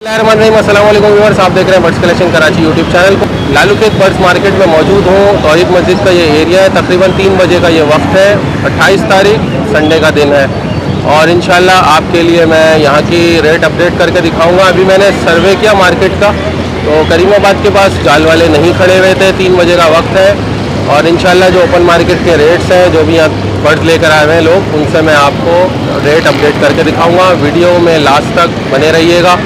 अस्सलाम वालेकुम व्यूअर्स, आप देख रहे हैं birds collection Karachi YouTube channel को। लालू के बर्ड्स मार्केट में मौजूद हूँ। तौहीद मस्जिद का ये एरिया है। तकरीबन 3 बजे का ये वक्त है। 28 तारीख संडे का दिन है और इंशाल्लाह आपके लिए मैं यहाँ की रेट अपडेट करके दिखाऊंगा। अभी मैंने सर्वे किया मार्केट का, तो करीमाबाद के पास जाल वाले नहीं खड़े हुए थे। 3 बजे का वक्त है और इंशाल्लाह जो ओपन मार्केट के रेट्स हैं, जो भी यहाँ बर्ड्स लेकर आए हुए हैं लोग, उनसे मैं आपको रेट अपडेट करके दिखाऊंगा। वीडियो में लास्ट तक बने रहिएगा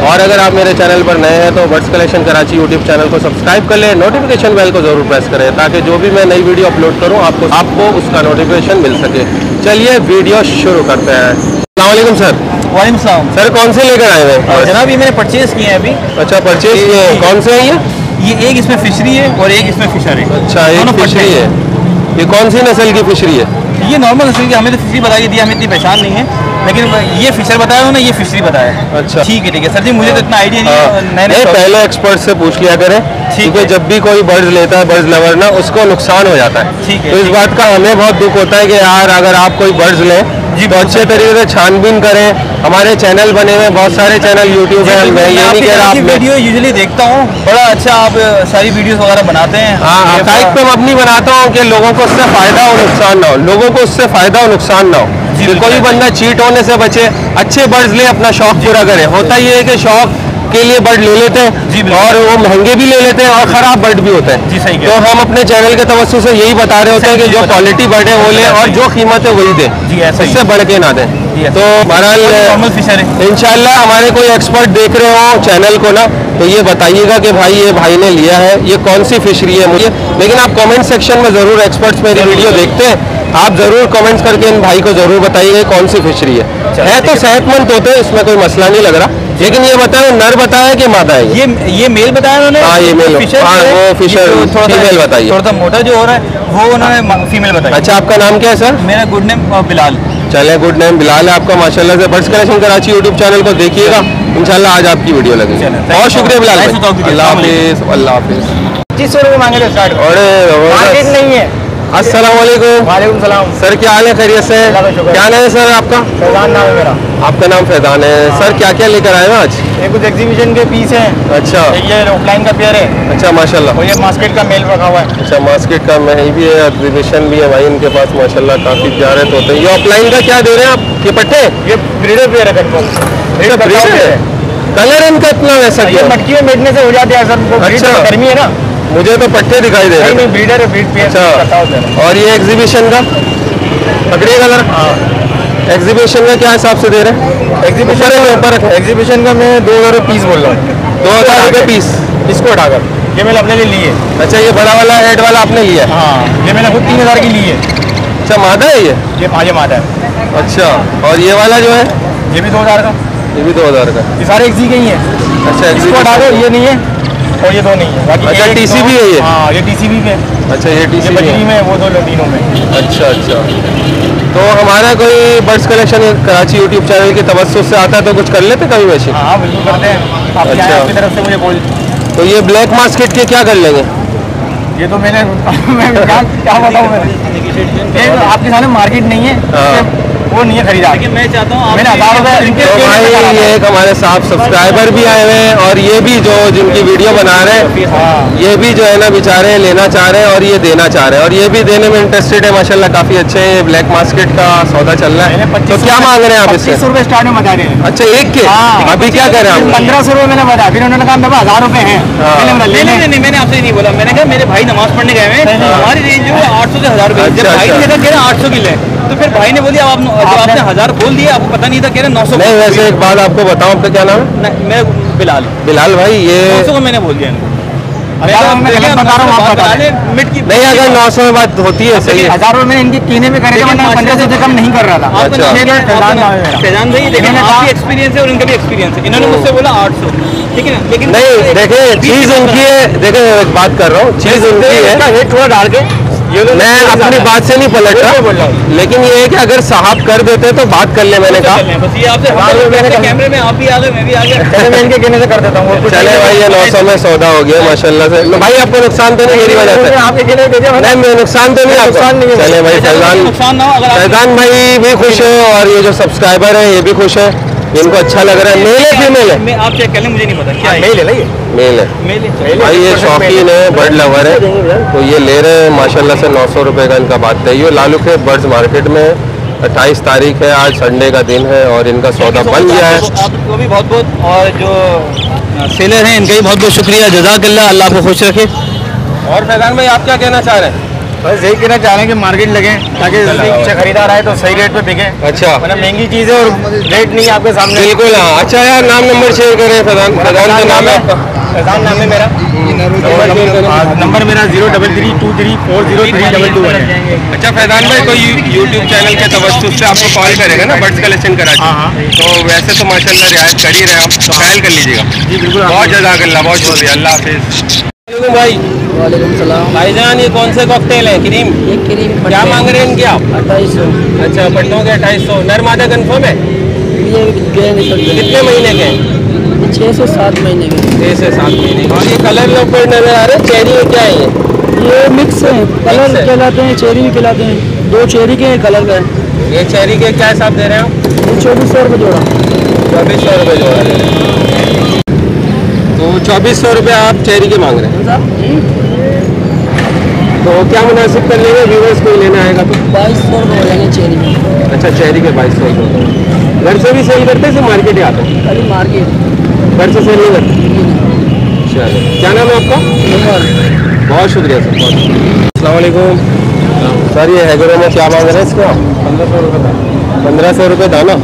और अगर आप मेरे चैनल पर नए हैं तो birds collection Karachi YouTube channel को सब्सक्राइब कर लें। नोटिफिकेशन बेल को ज़रूर प्रेस करें ताकि जो भी मैं नई वीडियो अपलोड करूं आपको उसका नोटिफिकेशन मिल सके। चलिए वीडियो शुरू करते हैं। अस्सलाम वालेकुम सर। वालेकुम सलाम। सर कौन से लेकर आए हैं? जनाब ये मैंने परचेज़ किए हैं अभी। अच्छा, परचेज किए हैं। कौन से हैं ये एक इसमें फिशरी है और एक इसमें फिशर है। अच्छा, एक फिशरी है। ये कौन सी नस्ल की फिशरी है? ये नॉर्मल नस्ल की, हमें तो फिशरी बताई दी, हमें इतनी पहचान नहीं है, लेकिन ये फिशर बताया उन्होंने, ये फिशरी बताया। अच्छा, ठीक है सर जी, मुझे तो इतना आइडिया नहीं है। पहले एक्सपर्ट से पूछ लिया करें, क्योंकि जब भी कोई बर्ड्स लेता है बर्ड्स लवर ना, उसको नुकसान हो जाता है। ठीक है, तो इस बात का हमें बहुत दुख होता है कि यार अगर आप कोई बर्ड्स लें तो अच्छे तरीके से छानबीन करें। हमारे चैनल बने हुए बहुत सारे चैनल यूट्यूब है, मैं ये नहीं कह रहा आप वीडियो यूजुअली देखता हूँ, बड़ा अच्छा आप सारी वीडियोस वगैरह बनाते हैं। हाँ, हकाइक पे मैं अपनी बनाता हूँ कि लोगों को उससे फ़ायदा और नुकसान ना हो, लोगों को उससे फ़ायदा और नुकसान ना हो, कि कोई बंदा चीट होने से बचे, अच्छे बर्ड्स ले, अपना शौक पूरा करे। होता ये है कि शौक के लिए बर्ड ले लेते हैं और वो महंगे भी ले लेते हैं और ख़राब बर्ड भी होते हैं। जी सही। तो हम अपने चैनल के तवज्जो से यही बता रहे होते हैं कि जो क्वालिटी बर्ड है वो लें और जो कीमत है वही दें, इससे बढ़ के ना दें। तो बहरहाल इंशाल्लाह हमारे कोई एक्सपर्ट देख रहे हो चैनल को ना, तो ये बताइएगा कि भाई ये भाई ने लिया है, ये कौन सी फिशरी है मुझे। लेकिन आप कमेंट सेक्शन में ज़रूर, एक्सपर्ट्स मेरी वीडियो देखते हैं, आप ज़रूर कमेंट्स करके इन भाई को ज़रूर बताइए कौन सी फिशरी है। तो सेहतमंद होते हैं, इसमें कोई मसला नहीं लग रहा। लेकिन ये बताया नर बताया कि मादा है? ये मेल बताया उन्होंने। हाँ, ये मेल। हाँ, वो फिशर फीमेल बताइए। थोड़ा सा मोटा जो हो रहा है वो उन्होंने फीमेल बताया। अच्छा, आपका नाम क्या है सर? मेरा गुड नेम बिलाल। चले, गुड नेम बिलाल है आपका माशाल्लाह से। Birds collection Karachi YouTube channel को देखिएगा, इंशाल्लाह आज आपकी वीडियो लगेगी। बहुत शुक्रिया बिलाल भाई, अल्लाह हाफिज़। अल्लाह हाफिज़। 2500 रुपये मांगे थे स्टार्ट। अरे नहीं है। अस्सलाम वालेकुम। वालेकुम सलाम। सर क्या हाल है? खैरियत से? क्या नाम है सर आपका? फैजान नाम है मेरा। आपका नाम फैजान है। सर क्या क्या लेकर आए हैं आज? ये कुछ एग्जीबिशन के पीस हैं। अच्छा, ये ऑफलाइन का पेयर है। अच्छा माशाल्लाह। और ये मास्केट का मेल रखा हुआ है। अच्छा, मास्केट का मेल भी है, एग्जीबिशन भी है भाई इनके पास माशाल्लाह, काफ़ी प्यारे तो होते हैं। ये ऑफलाइन का क्या दे रहे हैं आप? ये पट्टे? ये ब्रीडर पेयर है। कलर इनका इतना वैसा ये मटकी में बैठने से हो जाते हैं सर। अच्छा, गर्मी है ना, मुझे तो पट्टे दिखाई दे रहे हैं। ब्रीडर है, ब्रीड पेयर। अच्छा, और ये एग्जीबिशन का पकड़िएगा जरा। एग्जीबिशन का क्या हिसाब से दे रहे हैं? एग्जीबिशन का मैं 2000 पीस बोल रहा हूँ। 2000 रुपये पीस इसको हटाकर। ये मैंने अपने लिए ली है। अच्छा, ये बड़ा वाला हेड वाला आपने लिया है? हाँ, ये मैंने खुद 3000 की ली है। अच्छा, मादा है ये? ये मादा है। अच्छा, और ये वाला जो है? ये भी 2000 का। ये भी 2000 का। ये सारे एक्सी के ही है। अच्छा, इसको हटा दो, ये नहीं है और ये दो नहीं है। बाकी अच्छा, टीसीबी है ये? हाँ, ये टीसीबी में। अच्छा, ये टीसीबी में, वो दो तीनों में। अच्छा अच्छा। तो हमारा कोई birds collection Karachi YouTube channel की तवज्जो से आता है तो कुछ कर लेते कभी वैसे? हाँ बिल्कुल करते हैं। आपकी तरफ से मुझे बोल। तो ये ब्लैक मास्केट के क्या कर लेंगे? ये तो मैं क्या बताऊँ मैं, आपके सामने मार्केट नहीं है, वो नहीं है खरीदा। लेकिन मैं चाहता हूँ मैंने 1000 रुपये। तो भाई ये एक हमारे साथ सब्सक्राइबर भी आए हुए हैं और ये भी जो जिनकी वीडियो बना रहे हैं, ये भी जो है ना बेचारे लेना चाह रहे हैं और ये देना चाह रहे हैं और ये भी देने में इंटरेस्टेड है माशाल्लाह। काफ़ी अच्छे ब्लैक मास्केट का सौदा चल रहा है। तो क्या मांग रहे हैं आप इससे? 2500 रुपये स्टार्ट में बता रहे हैं। अच्छा, एक के? अभी क्या कह रहे हैं आप? 1500 रुपये मैंने बताया, फिर उन्होंने कहा 1000 रुपये हैं। नहीं, मैंने आपसे नहीं बोला, मैंने कहा मेरे भाई नमाज पढ़ने गए हैं, हमारी रेंज जो है 800 से 1000 रुपये। जब भाई ने कहा 800 की ले, तो फिर भाई ने बोली आपने 1000 बोल दिया, आपको पता नहीं था, कह रहे 900। नहीं, वैसे एक बात आपको बताऊं, आपका क्या नाम है? मैं बिलाल। बिलाल भाई, ये 900 को मैंने बोल दिया इनको। नहीं, अगर 900 में बात होती है सही है। 1000 रुपये मैंने इनके कीने में करे, 1500 से कम नहीं कर रहा था। अच्छा, फैजान भाई देखिए, आपकी एक्सपीरियंस है और इनका भी एक्सपीरियंस है। इन्होंने मुझसे बोला 800, ठीक है ना, लेकिन नहीं देखे चीज़ उनकी है। देखे एक बात कर रहा हूँ, चीज़ उनकी है, रेट थोड़ा डाल के। मैं अपनी बात से नहीं पलट रहा, लेकिन ये है कि अगर साहब कर देते तो बात कर ले। मैंने कहा बस ये आपसे कैमरे में आप भी आ गए, मैं भी आ गया, मैं इनके कहने से कर देता हूँ। चले भाई, ये 900 में सौदा हो गया माशाल्लाह से। भाई आपको नुकसान तो नहीं मेरी वजह से? आपके कहने नहीं, नुकसान तो नहीं आपको? चले भाई, फैजान भाई भी खुश है और ये जो सब्सक्राइबर है ये भी खुश है। इनको अच्छा लग रहा है। मेल है फीमेल है? मैं आप चेक कर लें, मुझे नहीं पता क्या है। मेल है ना ये? मेल है। मेल है। भाई ये शौकीन है, बर्ड लवर है, तो ये ले रहे हैं माशाल्लाह से 900 रुपये का इनका बात है। ये लालू खेत बर्ड्स मार्केट में 28 तारीख है, आज संडे का दिन है और इनका सौदा बन गया है। आपको भी बहुत बहुत, और जो सेलर हैं इनका भी बहुत बहुत शुक्रिया, जज़ाकल्लाह, अल्लाह आपको खुश रखे। और फैजान भाई आप क्या कहना चाह रहे हैं? बस यही कहना चाह रहे हैं कि मार्केट लगे ताकि जल्दी अच्छा खरीदार आए तो सही रेट पे बिके। अच्छा, मतलब महंगी चीज़ है और रेट नहीं है आपके सामने। बिल्कुल। हाँ, अच्छा यार, नाम नंबर शेयर करें। फैजान का नाम है आपका? फैजान नाम है मेरा। नंबर मेरा 0323240322 है। अच्छा फैजान भाई, कोई यूट्यूब चैनल के तवज्जुह से आपको कॉल करेगा ना बर्ड्स कलेक्शन कराची, हाँ। तो वैसे तो माशाल्लाह रियायत कर ही रहे हैं आप, तो ख्याल कर लीजिएगा। जी बिल्कुल। बहुत जज़ाकल्लाह, बहुत शुक्रिया, अल्लाह हाफिज़। भाई वालेकुम सलाम। भाईजान, ये कौन से कॉकटेल है? क्रीम? ये क्रीम क्या मांग रहे हैं इनके आप? 2800। अच्छा, पट्टों के 2800। नर मादा कन्फर्म है? ये गए नहीं सकते। कितने महीने के हैं? 6 से 7 महीने के। 6 से 7 महीने के। और ये कलर लोग नजर आ रहे हैं, चेरी है क्या है ये मिक्स है, कलर है। कहलाते हैं, चेरी भी कहलाते हैं। 2 चेरी के हैं, कलर का है। ये चेरी के क्या हिसाब दे रहे हैं आप? ये 2400 रुपये जोड़ा। 2400 रुपये जोड़ा दे रहे हैं। तो 2400 रुपये आप चेरी के मांग रहे हैं, तो क्या मुनासिब कर लेंगे? व्यूवर्स कोई लेना आएगा तो 2200 रुपये हो जाएंगे चेरी में। अच्छा, चेरी के 2200 रुपये। घर से भी सेल करते हैं, सिर्फ मार्केट ही आते हैं? खाली मार्केट। घर से सेल नहीं करते? चलो, क्या नाम है आपका? बहुत शुक्रिया सर, बहुत शुक्रिया। अस्सलाम वालेकुम सर, ये हैगरो में क्या मांग रहे हैं इसको? 1500 रुपये था। 1500 रुपये दाना?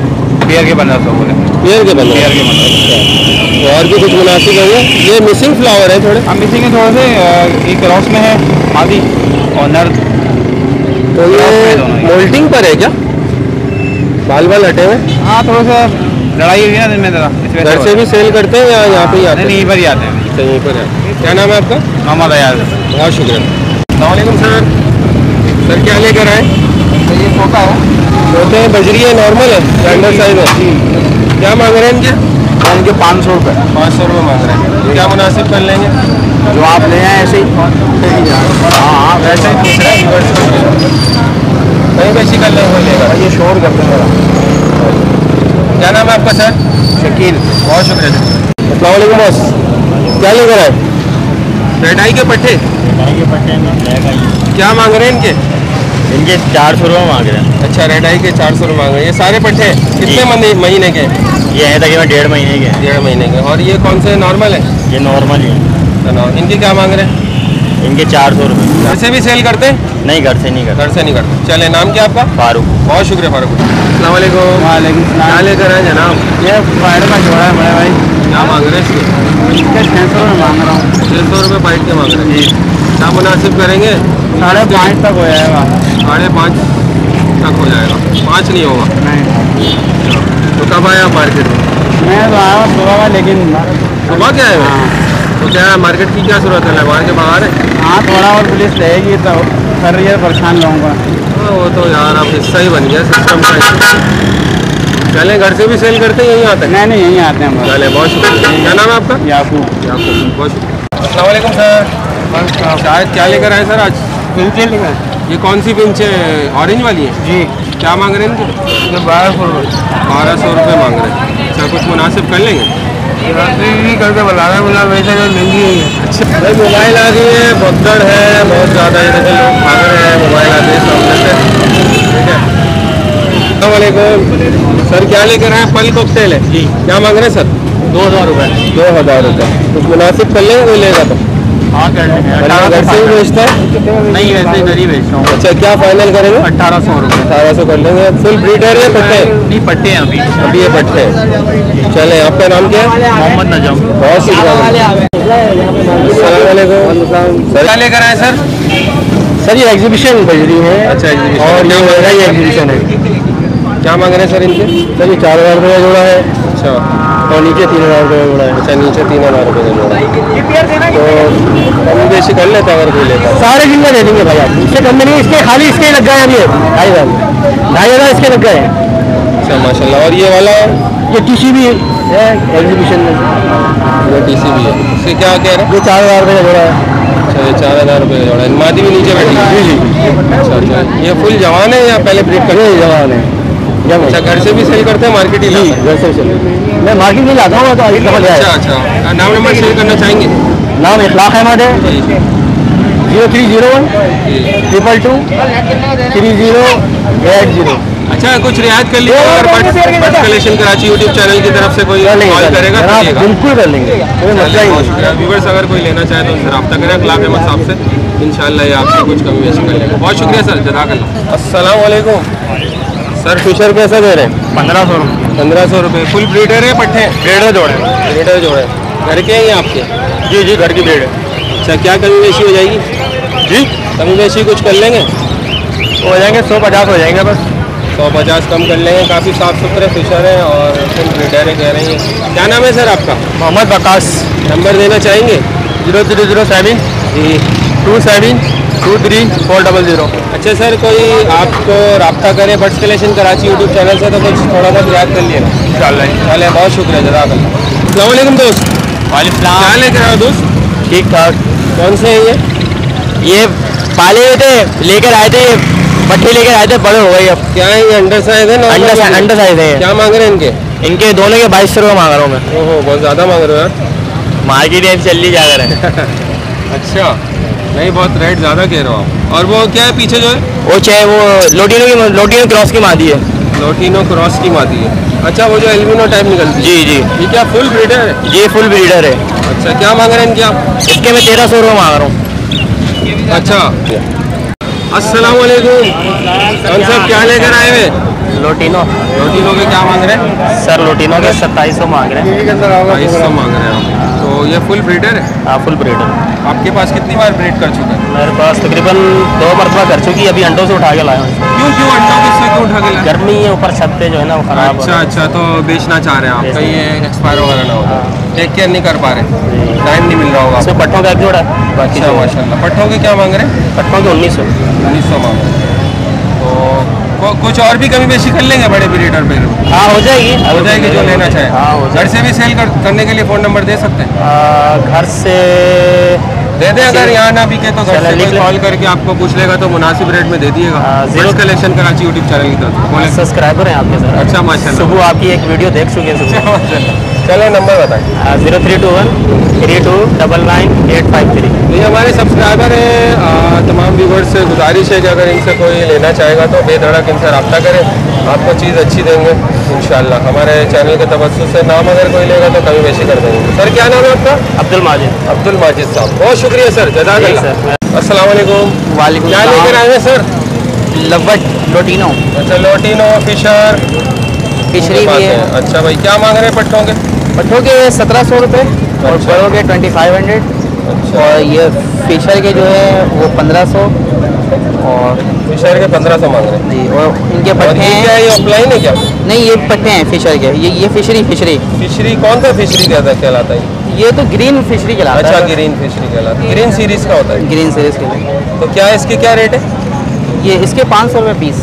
पेयर के 1500 बोले। पेयर के बंदे? पेयर के 1500। तो और भी कुछ मुनासिब होंगे? ये मिसिंग फ्लावर है थोड़े? हम मिसिंग है थोड़े से, एक क्रॉस में है मादी और नर। तो ये मोल्टिंग पर है क्या? बाल बाल हटे हुए? हाँ, थोड़ा सा लड़ाई हुई ना दिन में ज़रा, इस वजह घर से भी सेल करते हैं या यहाँ पे ही आते हैं? नहीं, यहीं पर ही आते हैं। अच्छा, यहीं पर है। क्या नाम है आपका? मोहम्मद अयाज। बहुत शुक्रिया। अस्सलाम वालेकुम सर। सर क्या लेकर आए? ये तोता है, होते हैं बजरी है, नॉर्मल है, स्टैंडर्ड साइज है। क्या मांग रहे हैं इनके? इनके 500 रुपये। 500 रुपये मांग रहे हैं। क्या मुनासिब कर लेंगे? जो आप ले आए ऐसे ही। हाँ, वैसे ही पूछ रहे हैं। कहीं वैसी कर लेंगे, लेगा। ये शोर करते हैं मेरा। क्या नाम है आपका सर? शकील। बहुत शुक्रिया सर। अस्सलाम वालेकुम बॉस, क्या लेकर आए? रेड आई के पट्टे? के पट्टे में ब्लैक आई। क्या मांग रहे हैं इनके? इनके 400 रुपये मांग रहे हैं। अच्छा, रेड आई के 400 रुपये मांग रहे हैं। ये सारे पट्टे कितने महीने के? ये है तकरीबन 1.5 महीने के। 1.5 महीने के। और ये कौन से नॉर्मल है? ये नॉर्मल ही है। इनके क्या मांग रहे हैं? इनके 400 रुपये। घर से भी सेल करते हैं? नहीं, घर से नहीं करते। घर से नहीं करते। चले, नाम क्या आपका? फारूक। बहुत शुक्रिया फारूक। अस्सलाम वालेकुम। वालेकुम क्या लेकर आए जनाब? ये फाइड का जोड़ा है बड़े भाई। क्या मांग रहे हैं इसके? इसके 600 रुपये मांग रहा हूँ। 600 रुपये बाइट के मांग रहे हैं जी। क्या मुनासिब करेंगे? 5.5 तक हो जाएगा। 5.5 तक हो जाएगा? 5 नहीं होगा? नहीं, तो कब आए आप मार्केट में? मैं तो आया हूँ सुबह का, लेकिन सुबह क्या है? तो क्या है, मार्केट की क्या सूरत है? लगवा के बाहर है? हाँ, थोड़ा और पुलिस रहेगी तो कर रही है, परेशान लोगों का। हाँ, वो तो यार अब हिस्सा ही बन गया सिस्टम का। चलें, घर से भी सेल करते हैं, यहीं आते हैं? नहीं, यहीं आते हैं हम। चले, बहुत शुक्रिया। क्या नाम है आपका? याकूब। याकूब, बहुत शुक्रिया। अस्सलाम वालेकुम सर। शायद क्या लेकर आए सर आज? बिल्कुल ठीक है ये कौन सी पिंच है? ऑरेंज वाली है जी। क्या मांग रहे हैं इनके? 1200 रुपये। 1200 रुपये मांग रहे हैं। अच्छा, कुछ मुनासिब कर लेंगे? नहीं करके बता रहे हैं, वैसे तो महंगी है। अच्छा भाई, मोबाइल आ गई है, भगदड़ है बहुत ज़्यादा, ये देखिए लोग भाग रहे हैं, मोबाइल आ गए सामने से। ठीक है, अस्सलाम वालेकुम सर। क्या लेकर आए? पल कॉकटेल है जी। क्या मांग रहे हैं सर? 2000 रुपये। 2000 रुपये। कुछ मुनासिब कर लेंगे, कोई लेगा तो? हाँ, कर लेंगे। घर से ही बेचता है? नहीं, वैसे इधर ही बेच रहा हूँ। अच्छा, क्या फाइनल करेंगे? 1800 रुपये। 1800 कर लेंगे। फुल ब्रीडर है, पट्टे? नहीं, पट्टे हैं अभी। अभी ये पट्टे हैं। चले, आपका नाम क्या है? मोहम्मद नजम। बहुत शुक्रिया। अस्सलाम वालेकुम सर। क्या लेकर आए सर? सर ये एग्जीबिशन बजरी है। अच्छा, एग्जीबिशन। और क्या ये मांग रहे मेरा ही हैं? एग्जीबिशन है। क्या मांग रहे हैं सर इनके? सर ये 4000 रुपये का जोड़ा है अच्छा, और नीचे 3000 रुपये का जोड़ा है। अच्छा, नीचे 3000 रुपये का जोड़ा है। तो कम बेशी कर लेते हैं अगर कोई लेता है? सारे जिंदा दे देंगे भाई आप, इससे कम में नहीं। इसके खाली इसके लग गए अभी 2,500 इसके लग गए। अच्छा, माशाल्लाह। और ये वाला? ये टीसी भी है एग्जीबिशन में। ये टीसी भी है। इसके क्या कह रहे हैं? ये 4000 रुपये का जोड़ा है। अच्छा, ये 4000 रुपये का जोड़ा है। मादी भी नीचे बैठी है? जी जी। अच्छा अच्छा। ये फुल जवान है या पहले ब्रीड कर? ये जवान है। अच्छा, घर से भी सेल करते हैं, मार्केट ही लाते हैं? घर से सेल, मैं मार्केट नहीं जाता हूँ, तो एक दफ़ा ले आया। अच्छा, नाम नंबर शेयर करना चाहेंगे? नाम इखलाक अहमद है, 0301 222 3080। अच्छा, कुछ रियायत कर लीजिए अगर birds collection Karachi YouTube channel की तरफ से कोई कॉल करेगा तो करिएगा। बिल्कुल कर लेंगे, कोई मसला ही बहुत नहीं। शुक्रिया। व्यूवर्स अगर कोई लेना चाहे तो उनसे रब्ता करें इखलाक अहमद साहब से, इंशाल्लाह ये आपसे कुछ कमी बेशी कर लेंगे। बहुत शुक्रिया सर, जज़ाकल्लाह। अस्सलाम वालेकुम सर, फिशर कैसा दे रहे हैं? 1500 रुपये। 1500 रुपये। फुल ब्रीडर है, पट्टे? ब्रीडर जोड़े। ब्रीडर जोड़े घर के हैं ये आपके? जी जी, घर की ब्रीड है। अच्छा, क्या कमी बेशी हो जाएगी? जी, कमी बेशी कुछ कर लेंगे? हो जाएंगे 150 हो जाएंगे बस। 150 कम कर लेंगे। काफ़ी साफ़ सुथरे फिशर हैं और फुल ब्रीडर है कह रही हैं। क्या नाम है सर आपका? मोहम्मद बकास। नंबर देना चाहेंगे? 0007 जी 27 23 400। अच्छा सर, कोई आपको रब्ता करे birds collection Karachi YouTube channel से तो कुछ थोड़ा बहुत याद कर लिए ना इंशाल्लाह। चले, बहुत शुक्रिया, जज़ाकल्लाह। अस्सलाम वालेकुम दोस्त। वालेकुम। क्या लेकर आए हो दोस्त? ठीक ठाक। कौन से हैं ये पाले हुए थे, लेकर आए थे, पट्टे लेकर आए थे, बड़े हो गए अब। क्या है ये? अंडर साइज है ना? अंडर साइज है। क्या मांग रहे हैं इनके? इनके दोनों के 2200 रुपये मांग रहा हूँ मैं। ओहो, बहुत ज़्यादा मांग रहे हो यार। मार्केट ऐसी चल रही जा रहा है। अच्छा, नहीं बहुत रेट ज़्यादा कह रहे हो आप। और वो क्या है पीछे जो है? वो चाहे वो लोटिनो क्रॉस की मादी है। लोटिनो क्रॉस की मादी है। अच्छा, वो जो एल्बिनो टाइप निकलती है? जी जी, ये क्या फुल ब्रीडर है? ये फुल ब्रीडर है। अच्छा, क्या मांग रहे हैं इनके आप? इसके मैं 1300 रुपये मांग रहा हूँ। अच्छा, अस्सलाम वालेकुम। कौन साहब क्या लेकर आए हुए? लोटिनो। लोटिनो के क्या मांग रहे हैं? सर लोटिनो के 2700 मांग रहे हैं। 2200 मांग रहे हैं आप। तो ये फुल ब्रीडर है? हाँ, फुल ब्रीडर। आपके पास कितनी बार ब्रीड कर चुका है? मेरे पास तकरीबन 2 मरतबा कर चुकी, अभी अंडों से उठा के लाया हूँ। क्यों अंडों किससे क्यों उठा के लाए? गर्मी है, ऊपर छत पे जो है ना वो खराब हो अच्छा अच्छा, तो बेचना चाह रहे हैं आप, कहीं ये एक्सपायर वगैरह ना हो। टेक केयर नहीं कर पा रहे, टाइम नहीं मिल रहा होगा। उसमें पट्टों का एक जोड़ा है, बाकी अच्छा, जो माशाल्लाह। पट्टों के क्या मांग रहे हैं? पट्टों के 1900। 1900 मांग रहे हैं। तो कुछ और भी कमी बेशी कर लेंगे बड़े ब्रीडर पे? हाँ, हो जाएगी। हो जाएगी जो लेना चाहे। हाँ, हो घर से भी सेल करने के लिए फ़ोन नंबर दे सकते हैं? घर से दे दें, अगर यहाँ ना बिके तो घर चलो, से लिख कोई ले। कॉल करके आपको पूछ लेगा तो मुनासिब रेट में दे दिएगा। Birds collection Karachi YouTube channel की तरफ से बोले। सब्सक्राइबर हैं आपके सर। अच्छा, माशाल्लाह। सुबह आपकी एक वीडियो देख चुके हैं सुबह। चलो, नंबर बताएं। 0321 3299 853। ये हमारे सब्सक्राइबर हैं। तमाम व्यूवर्स से गुजारिश है कि अगर इनसे कोई लेना चाहेगा तो बेधड़क इनसे रब्ता करें, आपको चीज़ अच्छी देंगे इंशाल्लाह। हमारे चैनल के तवज्जुह से नाम अगर कोई लेगा तो कमी बेशी कर देंगे। सर क्या नाम है आपका? अब्दुल माजिद। अब्दुल माजिद साहब, बहुत शुक्रिया सर, जज़ाकल्लाह। सर। अस्सलाम वालेकुम। वालेकुम क्या लेकर आए हैं सर? लवट लोटिनो अच्छा, लोटिनो फिशर फिशरी भी है। अच्छा भाई, क्या मांग रहे हैं पट्टों के? पट्टों के 1700 रुपये और अच्छा। बड़ों के 2500। अच्छा, और ये फिशर के जो है वो 1500 और फिशर के 1500 मांग रहे हैं। जी, और इनके और पट्टे ये क्या है, हैं। ये ऑफलाइन है क्या? नहीं, ये पट्टे हैं फिशर के। ये फिशरी फिशरी कौन सा फिशरी कहलाता है? ये तो ग्रीन फिशरी कहलाता अच्छा, है। ग्रीन फिशरी कहलाता है। ग्रीन सीरीज का होता है। ग्रीन सीरीज के लिए तो क्या है इसके, क्या रेट है? ये इसके 500 रुपये पीस।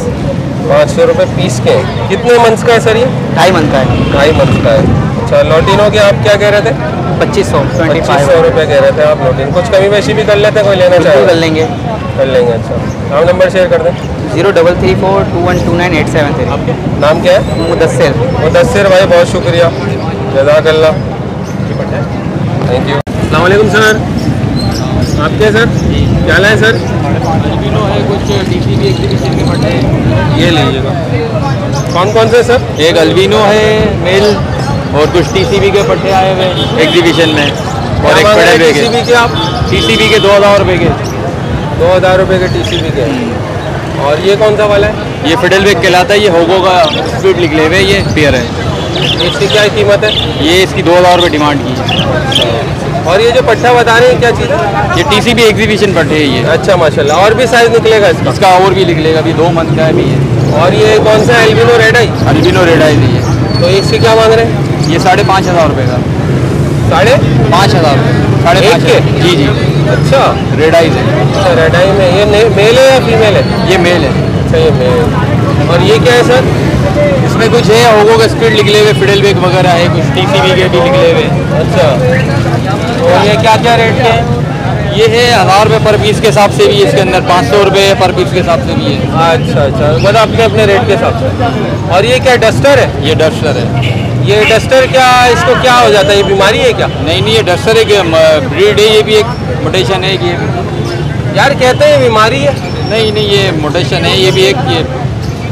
500 रुपये पीस के हैं। कितने मंथ्स का है सर ये? 2.5 मंथ का है। 2.5 मंथ का है। अच्छा, लोटिनो के आप क्या कह रहे थे? 2500 2500 रुपये कह रहे थे आप लोटिनो। कुछ कमी बेशी भी कर लेते हैं, कोई लेना चाहे कर लेंगे। कर लेंगे। अच्छा, नाम नंबर शेयर कर दें। 0334 2129 873। नाम क्या है? मुदस्सिर। मुदस्सिर भाई, बहुत शुक्रिया, जज़ाकल्लाह, थैंक यू। अस्सलाम वालेकुम सर, आप क्या सर क्या लाए सर? अल्बिनो है, कुछ टीसीबी एग्जीबिशन के पट्टे हैं। ये लीजिएगा। कौन कौन से सर? एक अल्बिनो है मेल और कुछ टीसीबी के पट्टे आए हुए एग्जीबिशन में, और एक पड़े हुए टीसीबी के आप? टीसीबी के 2000 रुपये के। 2000 रुपये के टीसीबी के। और ये कौन सा वाला है? ये फिडल बैग कहलाता है, ये होगो का स्पीड निकले हुए, ये पेयर है। इसकी क्या कीमत है? ये इसकी 2000 रुपये डिमांड की है। और ये जो पट्टा बता रहे हैं क्या चीज़ है? ये टीसीबी एग्जीबिशन पट्टे है ये। अच्छा, माशाल्लाह। और भी साइज निकलेगा इसका? इसका और भी निकलेगा, अभी 2 मंथ का है भी ये। और ये कौन सा एल्बिनो रेड आई? अल्बिनो रेड आई है ये। तो इसकी क्या मांग रहे हैं? ये 5500 रुपये का। 5,500 5,500 एक के? जी जी, अच्छा, रेड आइज है। अच्छा, रेड आई में ये मेल है या फीमेल है? ये मेल है। अच्छा, ये मेल। और ये क्या है सर? इसमें कुछ है होगो का स्पीड निकले हुए, फिडल बैग वगैरह है, कुछ टीसीबी के भी निकले हुए। अच्छा, और ये क्या क्या रेट के हैं? ये है 1000 रुपये पर पीस के हिसाब से भी है, इसके अंदर 500 रुपये पर पीस के हिसाब से भी है। अच्छा अच्छा, मतलब अपने अपने रेट के हिसाब से। और ये क्या डस्टर है? ये डस्टर है। ये डस्टर क्या, इसको क्या हो जाता है, ये बीमारी है क्या? नहीं नहीं, ये डस्टर एक ब्रीड है, ये भी एक मोटेशन है। ये यार कहते हैं ये बीमारी है। नहीं नहीं, ये मोटेशन है, ये भी एक ये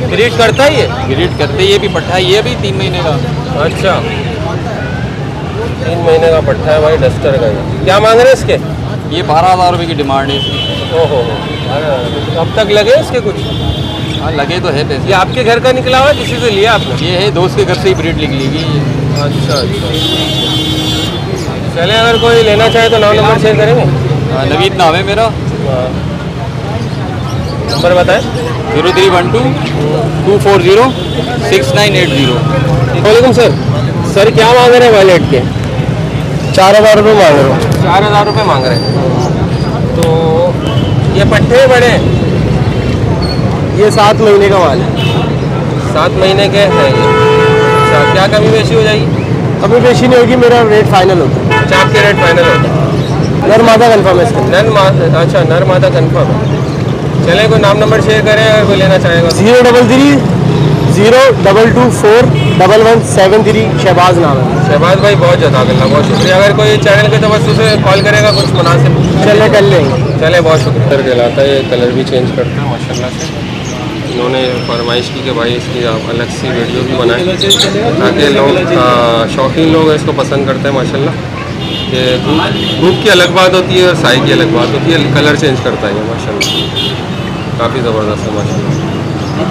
ब्रीड करता है ये? ब्रीड करते, ये भी पट्टा है, ये भी 3 महीने का। अच्छा, 3 महीने का पट्टा है भाई डस्टर का। ये क्या मांग रहे हैं इसके? ये 12,000 रुपये की डिमांड है इसकी। ओहो, अब तक लगे इसके कुछ? हाँ लगे तो है पैसे। ये आपके घर का निकला हुआ, किसी से लिया आपने? ये है दोस्त के घर से ही ब्रीड निकली हुई। अच्छा अच्छा, चले अगर कोई लेना चाहे तो नाम नंबर शेयर करेंगे? नवीद नाम है मेरा। नंबर बताएं। 0312 240 6980। वालेकुम सर। सर क्या मांग रहे हैं वॉलेट के? 4000 रुपये मांग रहे हो? 4000 रुपये मांग रहे हैं। तो ये पट्टे बड़े हैं? ये 7 महीने का माल है। 7 महीने के हैं ये। अच्छा, क्या कमी बेशी हो जाएगी? कभी बेशी नहीं होगी, मेरा रेट फाइनल होता है। अच्छा, आपके रेट फाइनल होता है? नर मादा कन्फर्म है इसका। अच्छा, नर मादा कन्फर्म है। चले कोई नाम नंबर शेयर करें अगर कोई लेना चाहेगा। 033 0224 1173 शहबाज नाम है। शहबाज भाई बहुत जज़ाकल्लाह, बहुत शुक्रिया। अगर कोई चैनल के तवज्जो से कॉल करेगा कुछ मुनासिब चले कर लेंगे। चले, बहुत शुक्रिया। कलर कहलाता है, ये कलर भी चेंज करता है माशाल्लाह से। इन्होंने फरमाइश की कि भाई इसकी आप अलग सी वीडियो भी बनाएं ताकि लोग शौकीन लोग इसको पसंद करते हैं माशाल्लाह। कि धूप की अलग बात होती है और साई की अलग बात होती है, कलर चेंज करता है ये माशाल्लाह, काफ़ी ज़बरदस्त है माशाल्लाह।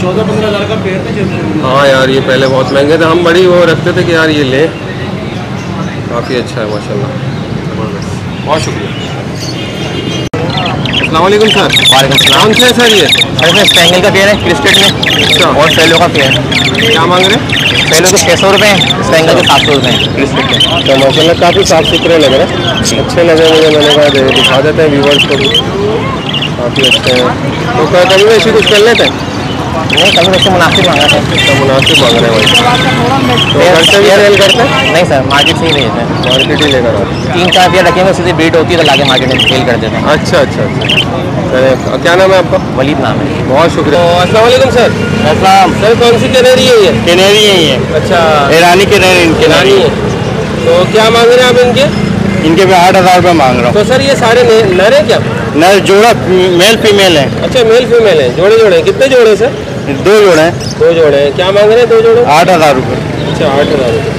14-15 हज़ार का पेड़ पे। हाँ यार, ये पहले बहुत महंगे थे, हम बड़ी वो रखते थे कि यार ये ले। काफ़ी अच्छा है माशाल्लाह, ज़बरदस्त। बहुत शुक्रिया। अस्सलाम वालेकुम सर। वालेकुम सलाम। कौन सा है सर ये? सर इसमें स्पेंगल का पेड़ है क्रिस्टेड में। अच्छा, और सेलो का पेड़ है। क्या मांग रहे हैं? सेलो के 600 रुपये हैं, स्पेंगल के 700 रुपये हैं क्रिस्टेड के। तो माशाल्लाह काफ़ी साफ़ सुथरे लग रहे हैं, अच्छे लगे मुझे। मैंने कहा दिखा देते हैं व्यूवर्स को भी, काफ़ी अच्छे हैं। तो कभी वैसे कुछ कर लेते हैं? नहीं, कभी वैसे मुनासिब मांगा था। तो मुनासिब मांग रहे हैं भाई। तो घर से भी सेल करते हैं? नहीं सर, मार्केट से ही भेजते हैं। मार्केट ही लेकर आते 3-4 पेड़ रखेंगे, सीधे ब्रीड होती है तो लाके मार्केट में सेल कर देते हैं। हैं। अच्छा अच्छा अच्छा, चले। क्या नाम है आपका? वलीद नाम है। बहुत शुक्रिया। तो अस्सलाम वालेकुम सर। अस्सलाम। सर कौन सी कैनेरी है ये? कैनेरी है ये, अच्छा, ईरानी कैनेरी। कैनारी है। तो क्या मांग रहे हैं आप इनके? इनके भी 8,000 रुपये मांग रहा तो सर ये सारे नर है क्या? हूँ। नर जोड़ा मेल फीमेल है। अच्छा, मेल फीमेल है, जोड़े जोड़े। कितने जोड़े सर? 2 जोड़े हैं। 2 जोड़े हैं। क्या मांग रहे हैं 2 जोड़े? 8,000 रुपये। अच्छा, 8,000 रुपये।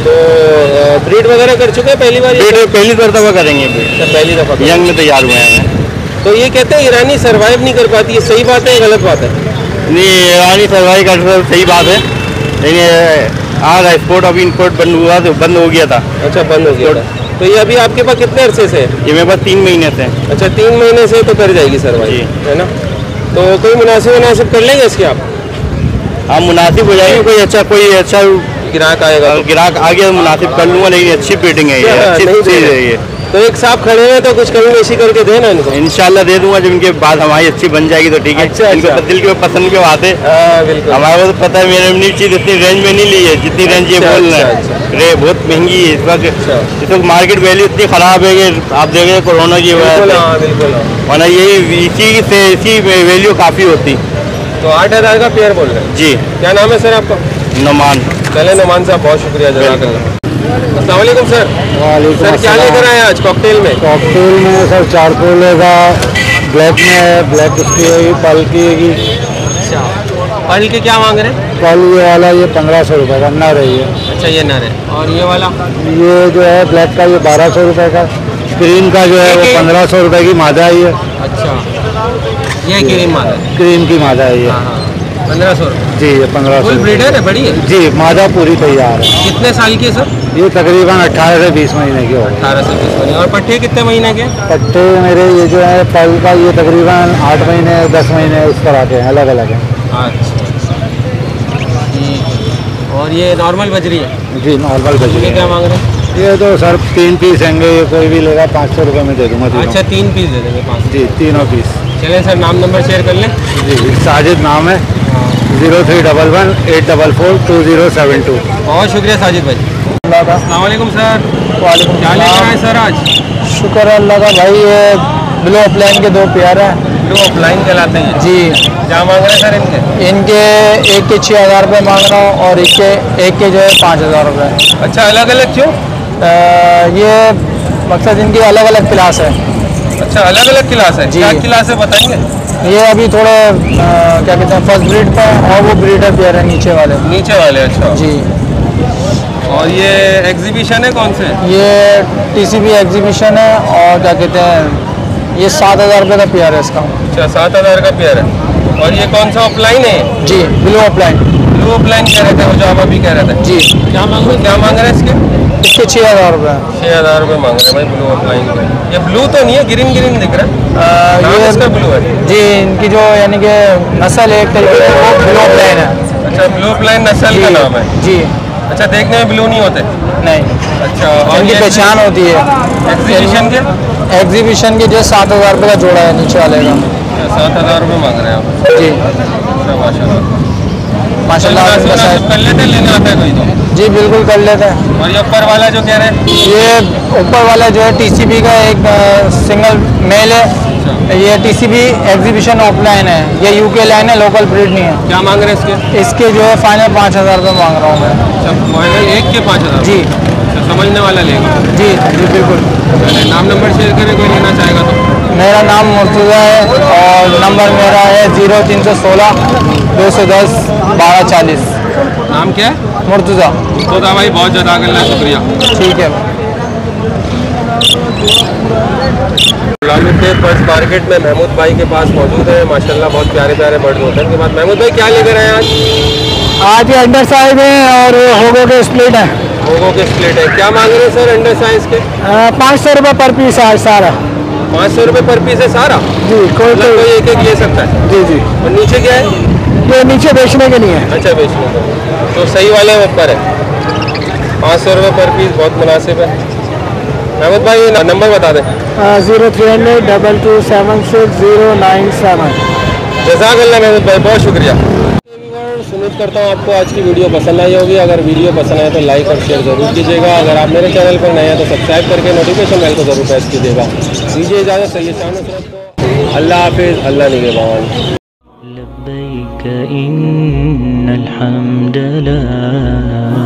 तो ब्रीड वगैरह कर चुके हैं पहली बार? पहली दफ़ा करेंगे। अच्छा, पहली दफ़ा। यंग में तैयार हुए हैं। तो ये कहते हैं ईरानी सर्वाइव नहीं कर पाती है, सही बात है या गलत बात है? नहीं, ईरानी सर्वाइव का सही बात है, लेकिन आज एक्सपोर्ट अभी इम्पोर्ट बंद हो गया था। अच्छा, बंद हो गया था। तो ये अभी आपके पास कितने अरसे से है? ये मेरे पास 3 महीने से। अच्छा, 3 महीने से तो कर जाएगी सर्वाइव, है ना? तो कोई मुनासिब कर लेंगे इसके आप? हाँ, मुनासिब हो जाएंगे। कोई अच्छा ग्राहक आएगा तो? ग्राहक आ गया तो मुनासिब कर लूँगा, लेकिन अच्छी पेटिंग है ये, अच्छी नहीं चीज़ दे है ये। तो एक साहब खड़े हैं तो कुछ कमी बेशी करके देना इनको। इंशाल्लाह दे दूंगा, जब इनके बाद हमारी अच्छी बन जाएगी तो ठीक है। अच्छा, इनको अच्छा। दिल के पसंद के बात है। हाँ बिल्कुल। हमारे को तो पता है, मैंने चीज़ इतनी रेंज में नहीं ली है जितनी रेंज ये अच्छा, बोल रहे अच्छा, हैं। रे बहुत महंगी है इस अच्छा। वक्त मार्केट वैल्यू इतनी ख़राब है कि आप देख रहे हैं कोरोना की वजह बिल्कुल, से, हाँ बिल्कुल, हाँ। वरना यही इसी वैल्यू काफ़ी होती। तो 8,000 का पेयर बोल रहे हैं जी। क्या नाम है सर आपका? नुमान। चले नुमान साहब, बहुत शुक्रिया, जज़ाकल्लाह। अस्सलाम वालेकुम सर। सर क्या लेकर आए आज कॉकटेल में? कॉकटेल में सर चारकोल का ब्लैक में है, ब्लैक उसकी है, पल की है। अच्छा, पल के क्या मांग रहे हैं? पल ये वाला ये 1500 रुपये का नर है ये। अच्छा, ये नर है। और ये वाला? ये जो है ब्लैक का ये 1200 रुपये का। क्रीम का जो है वो 1500 रुपये की मादा है ये। अच्छा, ये क्रीम मादा है? क्रीम की मादा है ये। हाँ हाँ, 1500 जी, ये 1500 फुल ब्रीडर है, बड़ी है? जी, मादा पूरी तैयार है। कितने साल की है सर? ये तकरीबन 18 से 20 महीने की होगी। 18 से 20 महीने। और पट्टे कितने महीने के? पट्टे मेरे ये जो है पल का ये तकरीबन 8 महीने 10 महीने इस तरह के हैं, अलग अलग हैं। अच्छा, ठीक है। और ये नॉर्मल बजरी है? जी, नॉर्मल बजरी। ये क्या मांग रहे हैं? ये तो सर 3 पीस होंगे, ये कोई भी लेगा 500 रुपये में दे दूँगा। अच्छा, 3 पीस दे देंगे 500? जी, तीनों पीस। चलें सर, नाम नंबर शेयर कर लें। जी, साजिद नाम है। 0311 844 2072। बहुत शुक्रिया साजिद भाई। अस्सलाम वालेकुम सर। वालेकुम क्या लेकर आए सर आज? शुक्र है अल्लाह का भाई। ये ब्लू अपलाइन के 2 पेयर हैं। ब्लू ऑफलाइन कहलाते हैं जी। क्या मांग रहे हैं सर इनके? इनके एक के 6,000 रुपये मांग रहा हूँ और एक के जो है 5,000 रुपये। अच्छा, अलग अलग क्यों? ये मकसद इनकी अलग अलग क्लास है। अच्छा, अलग अलग क्लास है। जी। क्या क्लास है बताएंगे? ये अभी थोड़े क्या कहते हैं फर्स्ट ब्रीड पे और वो ब्रीडर पेयर है नीचे वाले। नीचे वाले, अच्छा जी। और ये एग्जीबिशन है कौन से? ये TCB एग्जीबिशन है और क्या कहते हैं ये 7,000 रुपये का पेयर है इसका। अच्छा, 7,000 का पेयर है। और ये कौन सा ऑफलाइन है? जी, ब्लू अपलाइन। ब्लू ऑफलाइन कह रहे थे वो, जो आप अभी कह रहे थे। जी। क्या मांग रहे हैं इसके? इसके 6,000 रुपये। 6,000 रुपये मांग रहे हैं भाई ब्लू ऑफलाइन के। ये ब्लू तो नहीं है, ग्रीन ग्रीन दिख रहा है। नाम ये इसका ब्लू है? जी, इनकी जो यानी कि नस्ल एक तरीके से वो ब्लू अपलाइन है। अच्छा, ब्लू ऑफलाइन नस्ल का नाम है। जी। अच्छा, देखने में ब्लू नहीं होते? नहीं, अच्छा, और इनकी ये पहचान होती है। एग्जीबिशन के? एग्जीबिशन के जो 7,000 रुपये का जोड़ा है नीचे वाले का। 7,000 रुपये मांग रहे हैं आप? जी। अच्छा, माशाल्लाह। माशाल्लाह आपका साइज। कर लेते, लेना आता है कोई तो? जी बिल्कुल कर लेते हैं। और ये ऊपर वाला जो कह रहे हैं? ये ऊपर वाला जो है TCB का एक सिंगल मेल है। ये TCB एग्जीबिशन ऑफलाइन है। ये UK लाइन है, लोकल ब्रीड नहीं है। क्या मांग रहे हैं इसके? इसके जो है फाइनल 5,000 रुपये मांग रहा हूँ मैं। अच्छा, फाइनल एक के 5,000? जी। अच्छा, समझने वाला लेगा। जी जी बिल्कुल। पहले नाम नंबर शेयर करें, कोई लेना चाहेगा तो? मेरा नाम मुर्तज़ा है और नंबर मेरा है 0316 210 1240। नाम क्या है? मुर्तज़ा। तो भाई बहुत ज़्यादा शुक्रिया। ठीक है। लालू बर्ड्स मार्केट में महमूद भाई के पास मौजूद है। माशाल्लाह बहुत प्यारे प्यारे बर्ड्स होते हैं इनके पास। महमूद भाई क्या लेकर आए आज? आज ये अंडर साइज है और होगो के स्प्लिट है। होगो के स्प्लिट है। क्या मांग रहे हैं सर अंडर साइज के? 500 रुपये पर पीस है सारा। 500 रुपये पर पीस है सारा? जी। कोई एक एक ले सकता है? जी जी। और नीचे क्या है? ये नीचे बेचने के लिए है। अच्छा, बेचने का। तो सही वाले ऊपर है। 500 रुपये पर पीस, बहुत मुनासिब है। महमूद भाई नंबर बता दें। 0300 2276 097। जज़ाकल्लाह महमूद भाई, बहुत शुक्रिया। उम्मीद करता हूँ आपको आज की वीडियो पसंद आई होगी। अगर वीडियो पसंद आए तो लाइक और शेयर ज़रूर कीजिएगा। अगर आप मेरे चैनल पर नए हैं तो सब्सक्राइब करके नोटिफिकेशन बेल को ज़रूर प्रेस कीजिएगा। दीजिए इजाज़त, सही शाम। अल्लाह हाफिज़, अल्लाह निगहबान। लब्बैक इन्नल हम्द लक।